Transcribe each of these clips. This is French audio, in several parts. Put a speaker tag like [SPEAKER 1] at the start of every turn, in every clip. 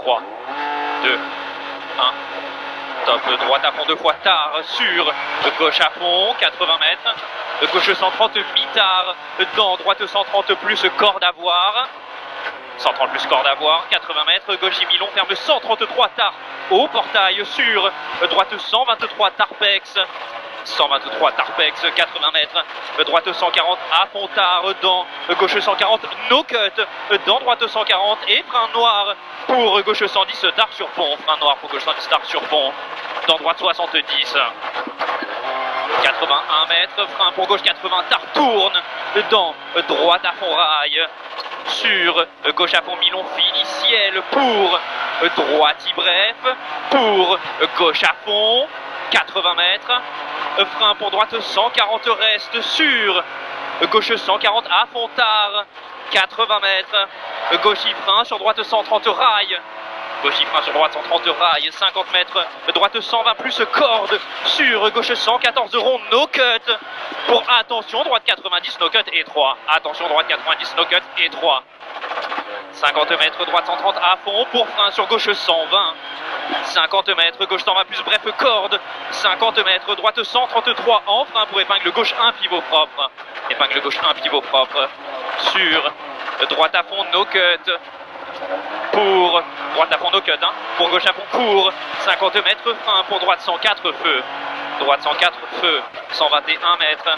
[SPEAKER 1] 3, 2, 1. Top, droite à fond 2 fois tard, sur, gauche à fond, 80 mètres, gauche 130, mi-tard, dans, droite 130 plus, corde à voir, 130 plus corde à voir, 80 mètres, gauche Milon, ferme 133 tard, au portail, sur, droite 123 Tarpex, 123 Tarpex, 80 mètres, droite 140 à fond tard, dans, gauche 140, no cut, dans, droite 140 et frein noir pour gauche 110 tard sur pont, frein noir pour gauche 110 tard sur pont, dans, droite 70, 81 mètres, frein pour gauche 80 tard, tourne, dans, droite à fond rail, sur, gauche à fond Milon, fini ciel pour, droite bref, pour, gauche à fond, 80 mètres, frein pour droite 140 reste sur, gauche 140 à fond tard, 80 mètres, gauche frein sur droite 130 rail, gauche frein sur droite 130 rail, 50 mètres, droite 120 plus corde, sur gauche 114 rond, no cut, pour attention droite 90 no cut et 3, attention droite 90 no cut et 3, 50 mètres, droite 130 à fond, pour frein sur gauche 120, 50 mètres, gauche 120 plus bref corde, 50 mètres, droite 133 en frein pour épingle gauche 1 pivot propre, épingle gauche 1 pivot propre, sur, droite à fond no cut, pour, droite à fond no cut, pour gauche à fond court, 50 mètres, frein pour droite 104 feu, droite 104 feu, 121 mètres,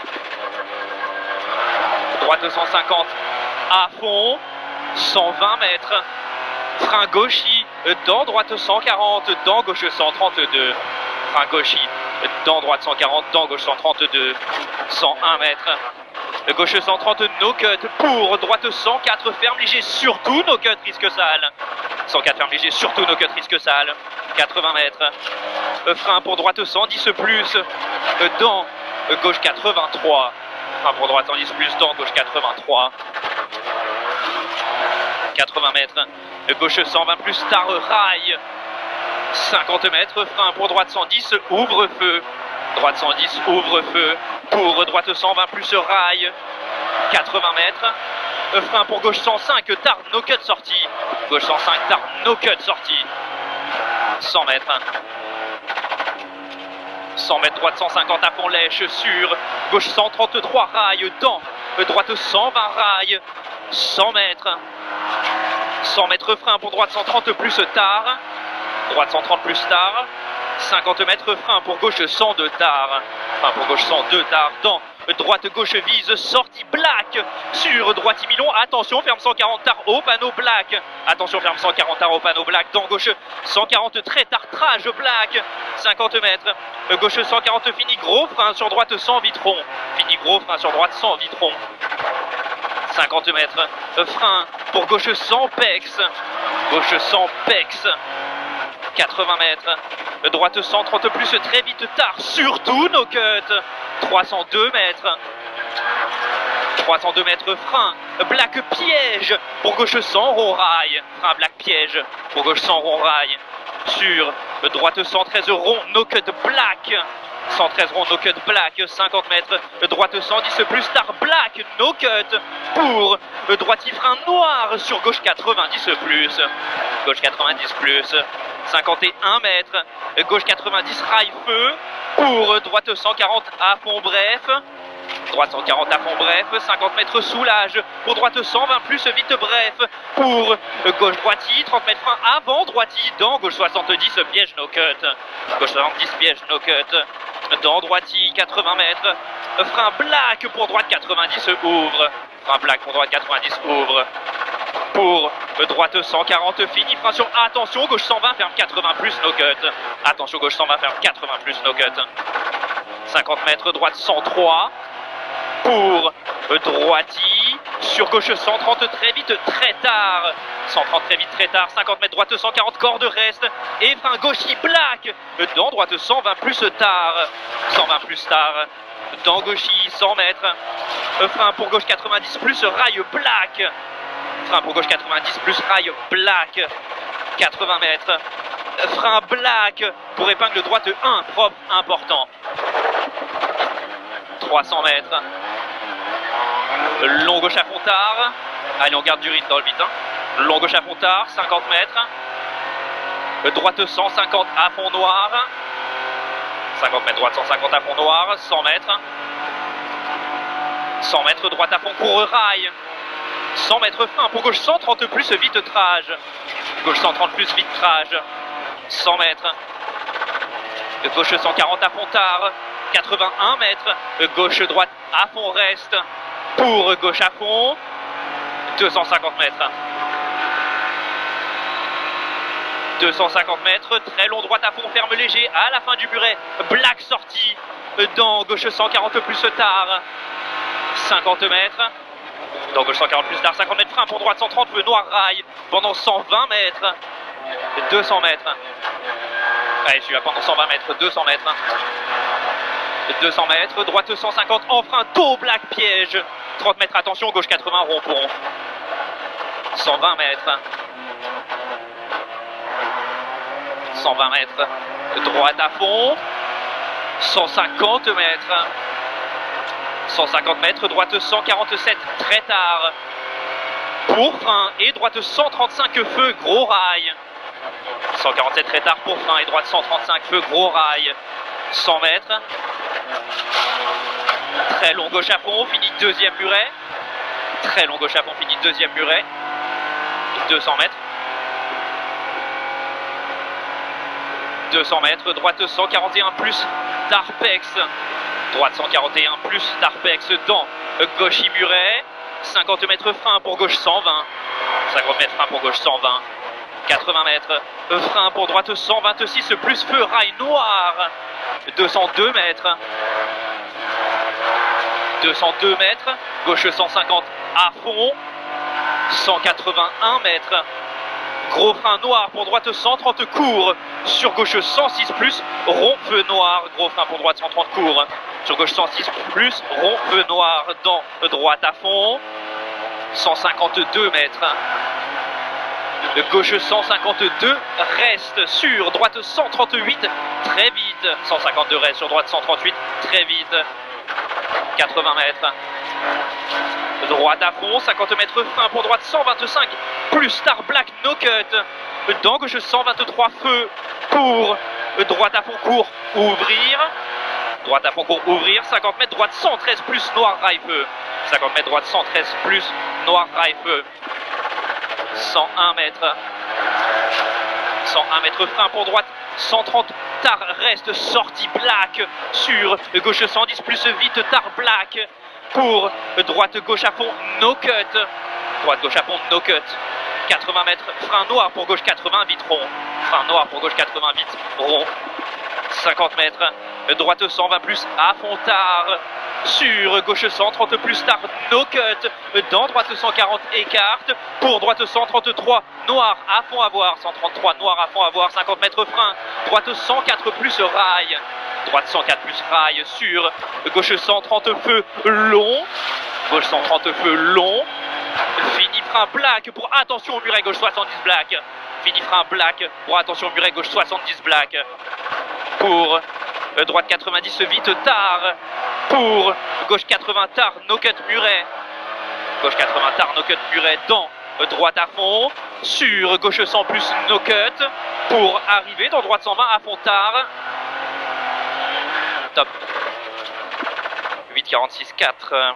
[SPEAKER 1] droite 150 à fond, 120 mètres, frein gauchy, dans droite 140, dans gauche 132, frein gauchy, dans droite 140, dans gauche 132, 101 mètres, gauche 130 no cut, pour droite 104 ferme léger, surtout no cut risque sale, 104 ferme léger, surtout no cut risque sale, 80 mètres, frein pour droite 110 plus, dans gauche 83, frein pour droite 110 plus, dans gauche 83, 80 mètres, gauche 120 plus tard rail, 50 mètres, frein pour droite 110, ouvre-feu, droite 110, ouvre-feu, pour droite 120 plus rail, 80 mètres, frein pour gauche 105, tard, no cut sortie, gauche 105, tard, no cut sortie, 100 mètres, 100 mètres, droite 150 à fond lèche, sur, gauche 133 rail, dans, droite 120 rail, 100 mètres, 100 mètres frein pour droite 130 plus tard, droite 130 plus tard, 50 mètres frein pour gauche 102 tard, frein pour gauche 102 tard, dans, droite gauche vise, sortie black, sur droite Milon, attention ferme 140 tard au panneau black, attention ferme 140 tard au panneau black, dans gauche 140 très tard, trage black, 50 mètres, gauche 140 fini, gros frein sur droite 100 vitron, fini gros frein sur droite 100 vitron, 50 mètres, frein pour gauche 100 pex, gauche 100 pex, 80 mètres, droite 130 plus très vite tard, surtout no cut, 302 mètres, 302 mètres frein, black piège, pour gauche 100 rond rail, frein black piège, pour gauche 100 rond rail, sur droite 113 rond, no cut black, 113 rond, no cut black, 50 mètres, droite 110 plus tard black, no cut, pour droite frein noir, sur gauche 90 plus, gauche 90 plus, 51 mètres, gauche 90 rail feu, pour droite 140 à fond bref, droite 140 à fond bref, 50 mètres soulage, pour droite 120 plus vite bref, pour gauche droitie, 30 mètres frein avant droitie, dans gauche 70 piège no cut, gauche 70 piège no cut, dans droitie 80 mètres, frein black pour droite 90 ouvre, frein black pour droite 90 ouvre, pour droite 140 fini, frein sur attention, gauche 120 ferme 80 plus no cut, attention gauche 120 ferme 80 plus no cut, 50 mètres droite 103, pour droitie, sur gauche 130 très vite très tard, 130 très vite très tard, 50 mètres droite 140 corde reste, et frein gauchy black, dans droite 120 plus tard, 120 plus tard, dans gauchy 100 mètres, frein pour gauche 90 plus rail black, frein pour gauche 90 plus rail black, 80 mètres, frein black pour épingle droite 1 propre important, 300 mètres, long gauche à fond tard, allez on garde du rythme dans le vide, long gauche à fond tard, 50 mètres, droite 150 à fond noir. 50 mètres droite 150 à fond noir, 100 mètres. 100 mètres droite à fond court rail. 100 mètres frein pour gauche 130 plus vitrage. Gauche 130 plus vitrage. 100 mètres. Gauche 140 à fond tard. 81 mètres. Gauche droite à fond reste. Pour gauche à fond. 250 mètres. 250 mètres, très long droite à fond, ferme léger à la fin du muret. Black sortie dans gauche 140 plus tard. 50 mètres. Dans gauche 140 plus tard, 50 mètres frein pour droite 130, feu noir rail pendant 120 mètres. 200 mètres. Allez, je suis là pendant 120 mètres, 200 mètres. 200 mètres, droite 150 en frein, tôt black piège. 30 mètres, attention, gauche 80 rond-pont. 120 mètres. 120 mètres, droite à fond, 150 mètres, 150 mètres, droite 147, très tard, pour frein, et droite 135, feu, gros rail, 147 très tard pour frein, et droite 135, feu, gros rail, 100 mètres, très long gauche à fond, fini deuxième muret, très long gauche à fond, fini deuxième muret, 200 mètres, 200 mètres, droite 141 plus Tarpex, droite 141 plus Tarpex dans gauche muret, 50 mètres frein pour gauche 120, 50 mètres frein pour gauche 120, 80 mètres, frein pour droite 126 plus feu rail noir, 202 mètres, 202 mètres, gauche 150 à fond, 181 mètres, gros frein noir pour droite 130 court, sur gauche 106 plus, rond feu noir, gros frein pour droite 130 court, sur gauche 106 plus, rond feu noir dans droite à fond, 152 mètres, gauche 152 reste sur droite 138 très vite, 152 reste sur droite 138 très vite, 80 mètres. Droite à fond, 50 mètres frein pour droite 125 plus Star Black no cut. Dans gauche 123 feu pour droite à fond court ouvrir. Droite à fond court ouvrir, 50 mètres droite 113 plus noir rail feu. 50 mètres droite 113 plus noir rail feu. 101 mètres. 101 mètres frein pour droite 130 tard reste sortie black sur gauche 110 plus vite tard black. Pour droite gauche à fond no cut, droite gauche à fond no cut, 80 mètres, frein noir pour gauche 80 vite rond, frein noir pour gauche 80 vite rond, 50 mètres, droite 120 plus à fond tard, sur gauche 130 plus tard no cut, dans droite 140 écarte, pour droite 133 noir à fond à voir, 133 noir à fond à voir, 50 mètres frein, droite 104 plus rail. Droite 104 plus rail sur gauche 130 feu long, gauche 130 feu long, fini frein black pour attention au muret gauche 70 black, fini frein black pour attention au muret gauche 70 black, pour droite 90 vite tard, pour gauche 80 tard no cut muret, gauche 80 tard no cut muret dans droite à fond, sur gauche 100 plus no cut, pour arriver dans droite 120 à fond tard. Top. 8,46,4.